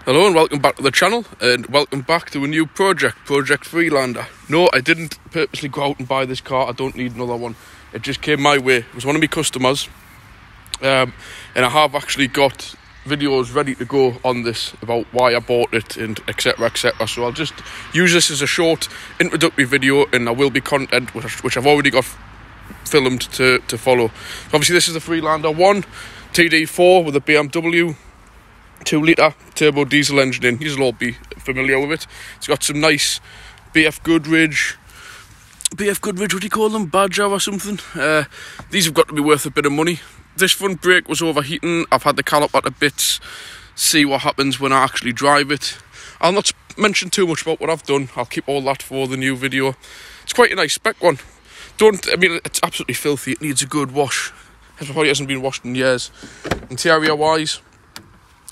Hello and welcome back to the channel, and welcome back to a new Project Freelander. No, I didn't purposely go out and buy this car. I don't need another one. It just came my way. It was one of my customers, and I have actually got videos ready to go on this about why I bought it and etc etc. So I'll just use this as a short introductory video, and there will be content which I've already got filmed to follow. So obviously this is the Freelander 1 TD4 with a BMW 2-litre turbo diesel engine in. You'll all be familiar with it. It's got some nice BF Goodrich, what do you call them? Badger or something. These have got to be worth a bit of money. This front brake was overheating. I've had the caliper to bits. See what happens when I actually drive it. I'll not mention too much about what I've done. I'll keep all that for the new video. It's quite a nice spec one. It's absolutely filthy. It needs a good wash. It probably hasn't been washed in years. Interior wise,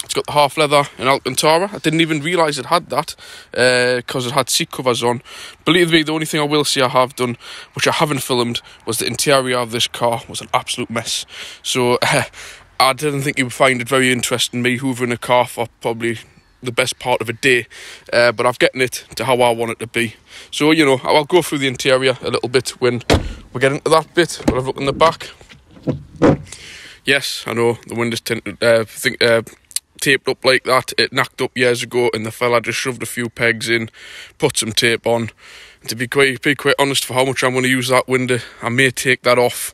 it's got the half leather in Alcantara. I didn't even realise it had that because it had seat covers on. Believe me, the only thing I will say I have done, which I haven't filmed, was the interior of this car was an absolute mess. So I didn't think you would find it very interesting, me hoovering a car for probably the best part of a day. But I've gotten it to how I want it to be. So, you know, I'll go through the interior a little bit when we get into that bit. We'll have a look in the back. Yes, I know, the windows tinted, taped up like that. It knocked up years ago, and the fella just shoved a few pegs in, put some tape on. And to be quite honest, for how much I'm going to use that window, I may take that off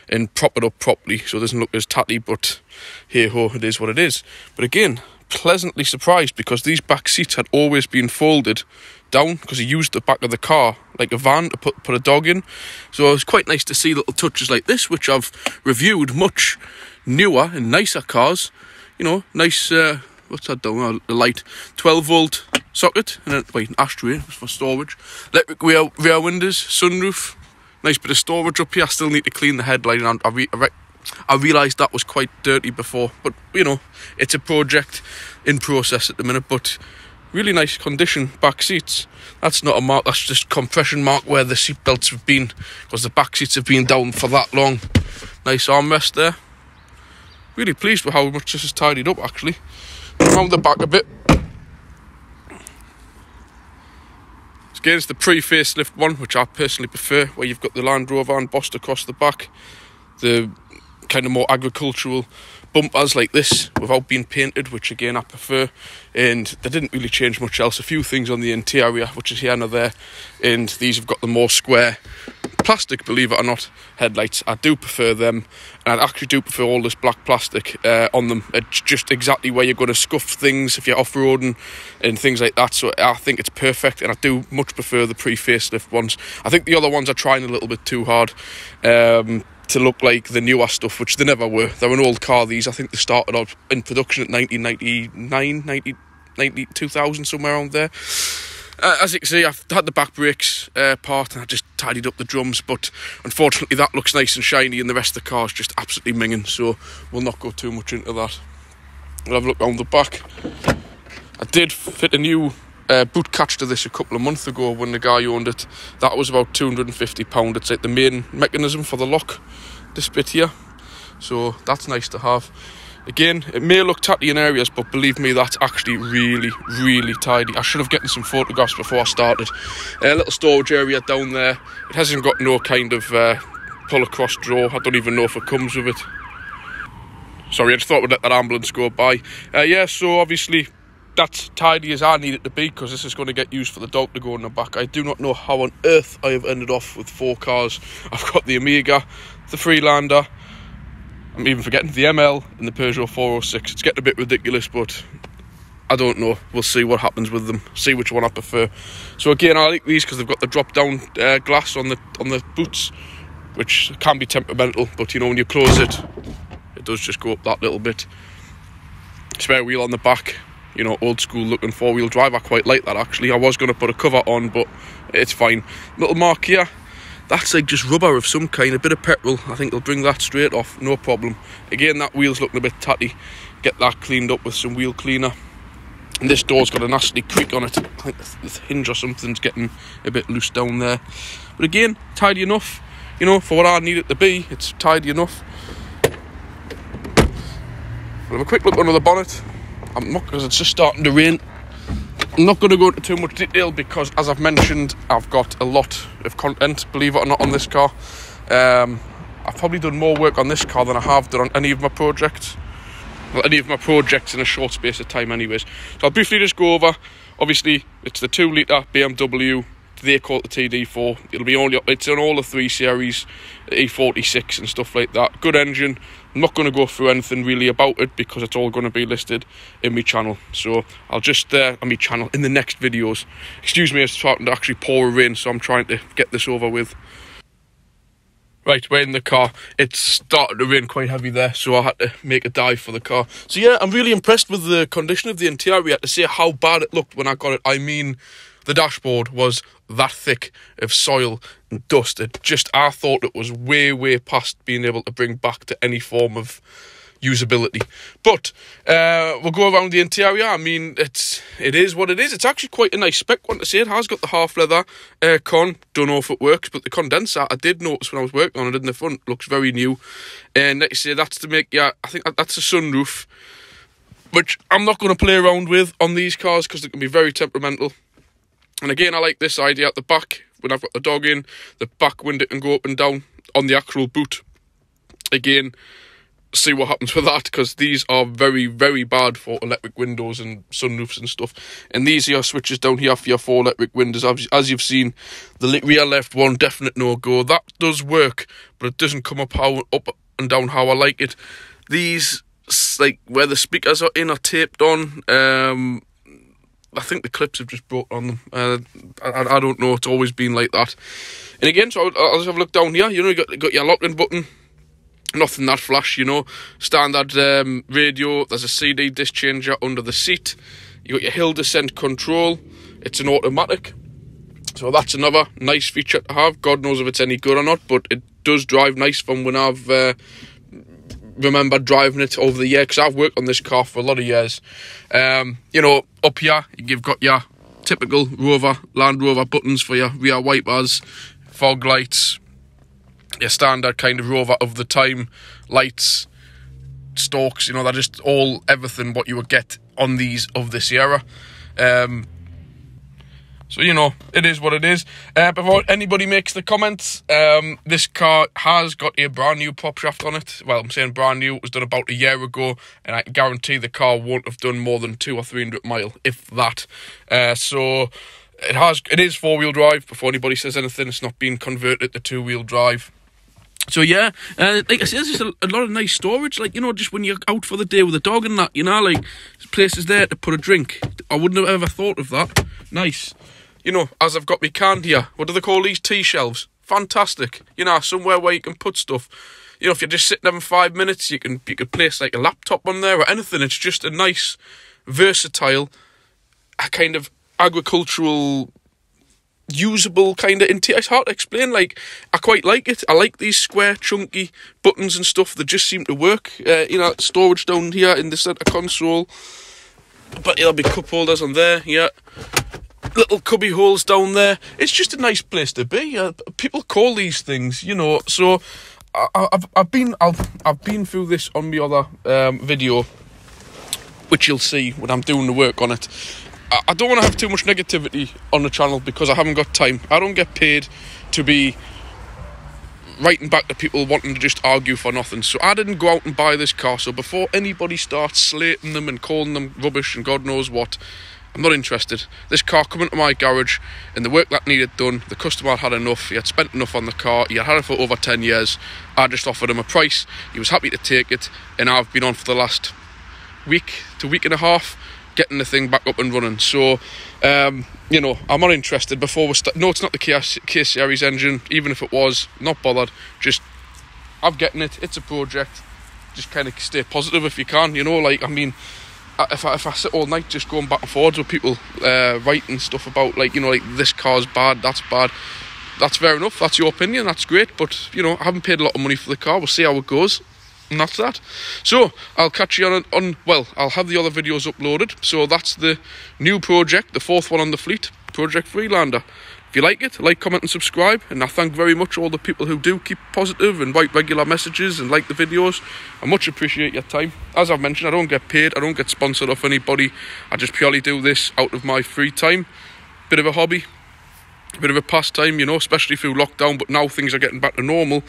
and prop it up properly so it doesn't look as tatty, but hey ho, it is what it is. But again, pleasantly surprised, because these back seats had always been folded down because he used the back of the car like a van to put a dog in. So it was quite nice to see little touches like this, which I've reviewed much newer and nicer cars. You know, nice, what's that down? The light 12-volt socket, and an ashtray for storage. Electric rear windows, sunroof, nice bit of storage up here. I still need to clean the headlight, and I realised that was quite dirty before, but you know, it's a project in process at the minute. But really nice condition back seats. That's not a mark, that's just compression mark where the seat belts have been, because the back seats have been down for that long. Nice armrest there. Really pleased with how much this is tidied up, actually. Around the back a bit. Again, it's the pre-facelift one, which I personally prefer, where you've got the Land Rover embossed across the back. The kind of more agricultural bumpers like this without being painted, which again I prefer. And they didn't really change much else. A few things on the interior, which is here and there. And these have got the more square plastic, believe it or not, headlights. I do prefer them, and I actually do prefer all this black plastic on them. It's just exactly where you're going to scuff things if you're off-roading and things like that. So I think it's perfect, and I do much prefer the pre-facelift ones. I think the other ones are trying a little bit too hard to look like the newer stuff, which they never were. They're an old car, these. I think they started out in production at 1999, 2000, somewhere around there. As you can see, I've had the back brakes part, and I just tidied up the drums, but unfortunately that looks nice and shiny, and the rest of the car is just absolutely minging, so we'll not go too much into that. We'll have a look around the back. I did fit a new boot catch to this a couple of months ago when the guy owned it. That was about £250. It's like the main mechanism for the lock, this bit here, so that's nice to have. Again, it may look tatty in areas, but believe me, that's actually really, really tidy. I should have gotten some photographs before I started. A little storage area down there. It hasn't got no kind of pull-across drawer. I don't even know if it comes with it. Sorry, I just thought we'd let that ambulance go by. Yeah, so obviously that's tidy as I need it to be, because this is going to get used for the dog to go in the back. I do not know how on earth I have ended off with 4 cars. I've got the Amiga, the Freelander, I'm even forgetting the ML and the Peugeot 406. It's getting a bit ridiculous, but I don't know. We'll see what happens with them. See which one I prefer. So again, I like these because they've got the drop-down glass on the boots, which can be temperamental. But you know, when you close it, it does just go up that little bit. Spare wheel on the back. You know, old school looking 4-wheel drive. I quite like that, actually. I was going to put a cover on, but it's fine. Little mark here. That's like just rubber of some kind, a bit of petrol. I think they'll bring that straight off, no problem. Again, that wheel's looking a bit tatty. Get that cleaned up with some wheel cleaner. And this door's got a nasty creak on it. I think the hinge or something's getting a bit loose down there. But again, tidy enough. You know, for what I need it to be, it's tidy enough. We'll have a quick look under the bonnet. I'm not, because it's just starting to rain. I'm not going to go into too much detail because, as I've mentioned, I've got a lot of content, believe it or not, on this car. I've probably done more work on this car than I have done on any of my projects. Well, any of my projects in a short space of time anyways. So I'll briefly just go over, obviously, it's the 2 litre BMW, they call it the TD4. It's on all the 3 series, E46 and stuff like that. Good engine. I'm not going to go through anything really about it because it's all going to be listed in my channel. So I'll just, on my channel, in the next videos. Excuse me, it's starting to actually pour rain, so I'm trying to get this over with. Right, we're in the car. It's started to rain quite heavy there, so I had to make a dive for the car. So yeah, I'm really impressed with the condition of the interior. To say how bad it looked when I got it, I mean, the dashboard was that thick of soil and dust. I thought it was way past being able to bring back to any form of usability. But we'll go around the interior. I mean, it is what it is. It's actually quite a nice spec one to say. It has got the half leather aircon. Don't know if it works, but the condenser I did notice when I was working on it in the front looks very new. And like I say, that's to make, yeah, I think that's a sunroof, which I'm not going to play around with on these cars because they can be very temperamental. And again, I like this idea at the back, when I've got the dog in, the back window can go up and down on the actual boot. Again, see what happens with that, because these are very bad for electric windows and sunroofs and stuff. And these are your switches down here for your 4 electric windows. As you've seen, the rear left one, definite no-go. That does work, but it doesn't come up and down how I like it. These, like, where the speakers are in, are taped on. I think the clips have just broke on them. I don't know. It's always been like that. And again, so I'll just have a look down here. You know, you got your lock-in button. Nothing that flash, you know. Standard radio. There's a CD disc changer under the seat. You got your hill descent control. It's an automatic. So that's another nice feature to have. God knows if it's any good or not, but it does drive nice from when I've remember driving it over the year, because I've worked on this car for a lot of years. You know, up here you've got your typical Land Rover buttons for your rear wipers, fog lights, your standard kind of Rover of the time lights, stalks. You know, they're just everything what you would get on these of this era. So, you know, it is what it is. Before anybody makes the comments, this car has got a brand new prop shaft on it. Well, I'm saying brand new. It was done about a year ago, and I can guarantee the car won't have done more than 200 or 300 mile, if that. So it is 4-wheel drive. Before anybody says anything, it's not been converted to 2-wheel drive. So yeah, like I said, there's just a lot of nice storage, like, you know, just when you're out for the day with the dog and that, you know, like, there's places there to put a drink. I wouldn't have ever thought of that. Nice. You know, as I've got my can here, what do they call these? Tea shelves. Fantastic. You know, somewhere where you can put stuff. You know, if you're just sitting having 5 minutes, you can place like a laptop on there or anything. It's just a nice, versatile, kind of agricultural, usable kind of interior. It's hard to explain. Like, I quite like it. I like these square, chunky buttons and stuff that just seem to work. You know, storage down here in the centre console. But there'll be cup holders on there. Yeah. Little cubby holes down there. It's just a nice place to be. People call these things, you know. So I've been through this on my other video, which you'll see when I'm doing the work on it. I don't want to have too much negativity on the channel because I haven't got time. I don't get paid to be writing back to people wanting to just argue for nothing. So I didn't go out and buy this car. So before anybody starts slating them and calling them rubbish and God knows what, I'm not interested. This car come into my garage and the work that needed done, the customer had enough, he had spent enough on the car, he had had it for over 10 years. I just offered him a price, he was happy to take it, and I've been on for the last week to week and a half getting the thing back up and running. So, you know, I'm not interested. Before we start, no, it's not the K Series engine, even if it was, not bothered. Just, I'm getting it, it's a project. Just kind of stay positive if you can, you know, like, I mean, if I sit all night just going back and forwards with people writing stuff about, like, you know, like, this car's bad, that's bad, that's fair enough, that's your opinion, that's great, but, you know, I haven't paid a lot of money for the car, we'll see how it goes, and that's that. So, I'll catch you on well, I'll have the other videos uploaded. So that's the new project, the 4th one on the fleet, Project Freelander. If you like it, like, comment and subscribe. And I thank very much all the people who do keep positive and write regular messages and like the videos. I much appreciate your time. As I've mentioned, I don't get paid, I don't get sponsored off anybody. I just purely do this out of my free time. Bit of a hobby, a bit of a pastime, you know, especially through lockdown. But now things are getting back to normal,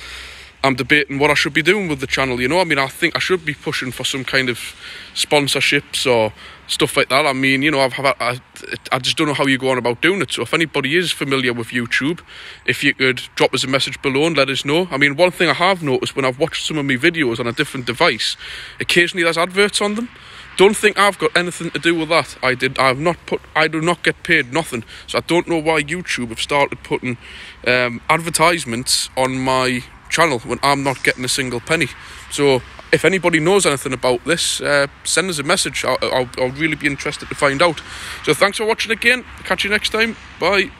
I'm debating what I should be doing with the channel, you know. I mean, I think I should be pushing for some kind of sponsorships or stuff like that. I mean, you know, I just don't know how you go on about doing it. So if anybody is familiar with YouTube, if you could drop us a message below and let us know. I mean, one thing I have noticed when I've watched some of my videos on a different device, occasionally there's adverts on them. Don't think I've got anything to do with that. I do not get paid nothing. So I don't know why YouTube have started putting advertisements on my channel when I'm not getting a single penny. So if anybody knows anything about this, send us a message. I'll really be interested to find out. So thanks for watching again. Catch you next time. Bye.